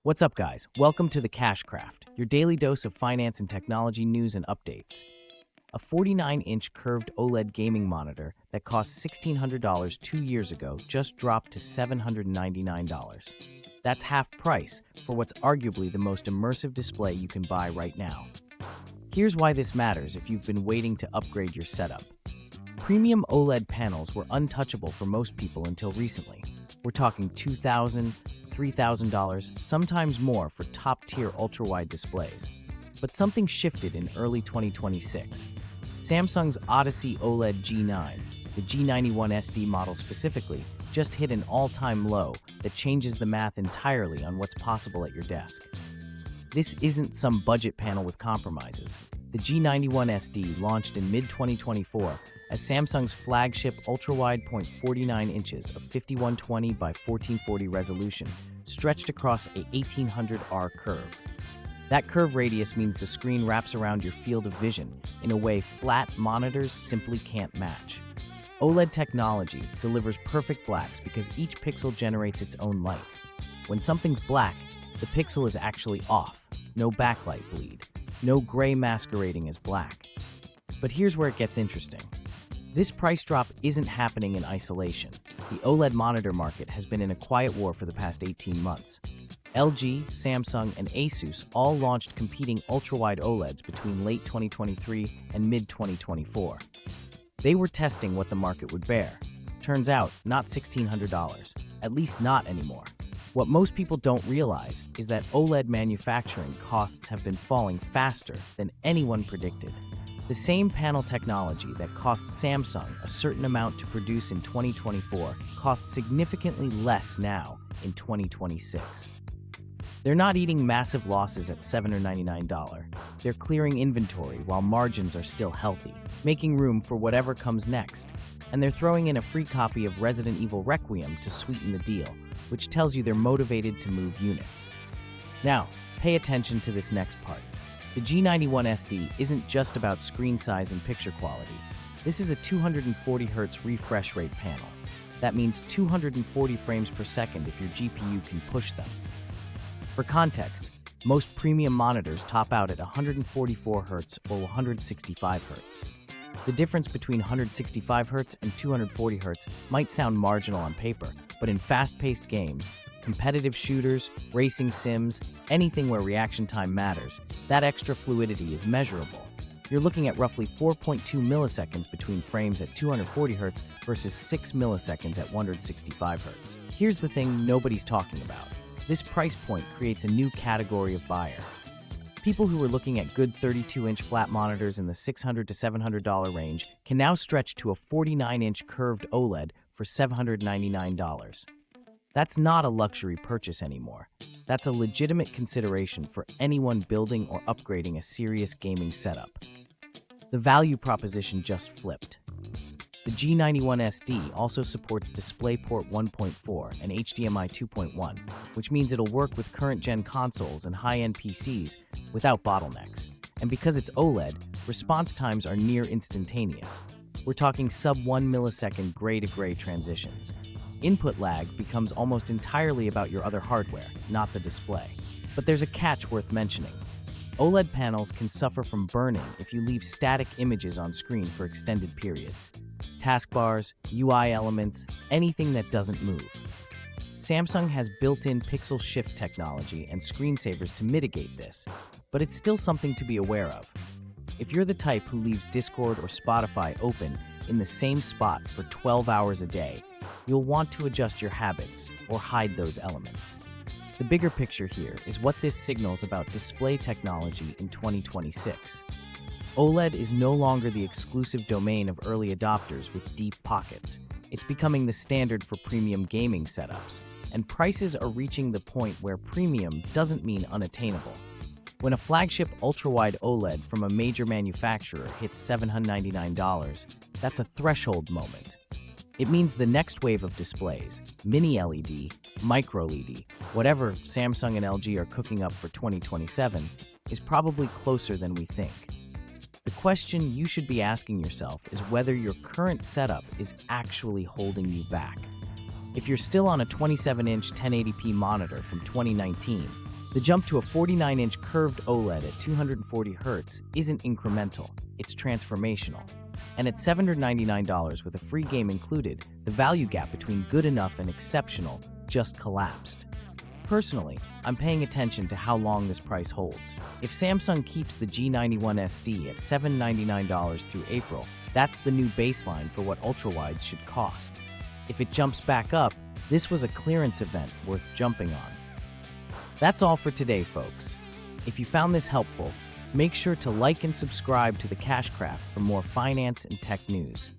What's up, guys? Welcome to the Cash Craft, your daily dose of finance and technology news and updates. A 49-inch curved OLED gaming monitor that cost $1,600 2 years ago just dropped to $799. That's half price for what's arguably the most immersive display you can buy right now. Here's why this matters if you've been waiting to upgrade your setup. Premium OLED panels were untouchable for most people until recently. We're talking $2,000, $3,000, sometimes more for top-tier ultra-wide displays. But something shifted in early 2026. Samsung's Odyssey OLED G9, the G91 SD model specifically, just hit an all-time low that changes the math entirely on what's possible at your desk. This isn't some budget panel with compromises. The G91 SD launched in mid-2024 as Samsung's flagship ultra-wide 0.49 inches of 5120 by 1440 resolution stretched across a 1800R curve. That curve radius means the screen wraps around your field of vision in a way flat monitors simply can't match. OLED technology delivers perfect blacks because each pixel generates its own light. When something's black, the pixel is actually off, no backlight bleed, no gray masquerading as black. But here's where it gets interesting. This price drop isn't happening in isolation. The OLED monitor market has been in a quiet war for the past 18 months. LG, Samsung, and Asus all launched competing ultra-wide OLEDs between late 2023 and mid-2024. They were testing what the market would bear. Turns out, not $1,600, at least not anymore. What most people don't realize is that OLED manufacturing costs have been falling faster than anyone predicted. The same panel technology that cost Samsung a certain amount to produce in 2024 costs significantly less now in 2026. They're not eating massive losses at $7 or $99. They're clearing inventory while margins are still healthy, making room for whatever comes next. And they're throwing in a free copy of Resident Evil Requiem to sweeten the deal, which tells you they're motivated to move units. Now, pay attention to this next part. The G91 SD isn't just about screen size and picture quality. This is a 240Hz refresh rate panel. That means 240 frames per second if your GPU can push them. For context, most premium monitors top out at 144Hz or 165Hz. The difference between 165Hz and 240Hz might sound marginal on paper, but in fast-paced games, competitive shooters, racing sims, anything where reaction time matters, that extra fluidity is measurable. You're looking at roughly 4.2 milliseconds between frames at 240Hz versus 6 milliseconds at 165Hz. Here's the thing nobody's talking about. This price point creates a new category of buyer. People who are looking at good 32-inch flat monitors in the $600 to $700 range can now stretch to a 49-inch curved OLED for $799. That's not a luxury purchase anymore. That's a legitimate consideration for anyone building or upgrading a serious gaming setup. The value proposition just flipped. The G91 SD also supports DisplayPort 1.4 and HDMI 2.1, which means it'll work with current-gen consoles and high-end PCs without bottlenecks. And because it's OLED, response times are near instantaneous. We're talking sub-1 millisecond gray-to-gray transitions. Input lag becomes almost entirely about your other hardware, not the display. But there's a catch worth mentioning. OLED panels can suffer from burning if you leave static images on screen for extended periods. Taskbars, UI elements, anything that doesn't move. Samsung has built-in pixel shift technology and screensavers to mitigate this, but it's still something to be aware of. If you're the type who leaves Discord or Spotify open in the same spot for 12 hours a day, you'll want to adjust your habits or hide those elements. The bigger picture here is what this signals about display technology in 2026. OLED is no longer the exclusive domain of early adopters with deep pockets. It's becoming the standard for premium gaming setups, and prices are reaching the point where premium doesn't mean unattainable. When a flagship ultra-wide OLED from a major manufacturer hits $799, that's a threshold moment. It means the next wave of displays, mini LED, micro LED, whatever Samsung and LG are cooking up for 2027, is probably closer than we think. The question you should be asking yourself is whether your current setup is actually holding you back. If you're still on a 27-inch 1080p monitor from 2019, The jump to a 49-inch curved OLED at 240 Hz isn't incremental, it's transformational. And at $799 with a free game included, the value gap between good enough and exceptional just collapsed. Personally, I'm paying attention to how long this price holds. If Samsung keeps the G91 SD at $799 through April, that's the new baseline for what ultrawides should cost. If it jumps back up, this was a clearance event worth jumping on. That's all for today, folks. If you found this helpful, make sure to like and subscribe to the Cashcraft for more finance and tech news.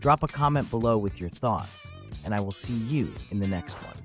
Drop a comment below with your thoughts, and I will see you in the next one.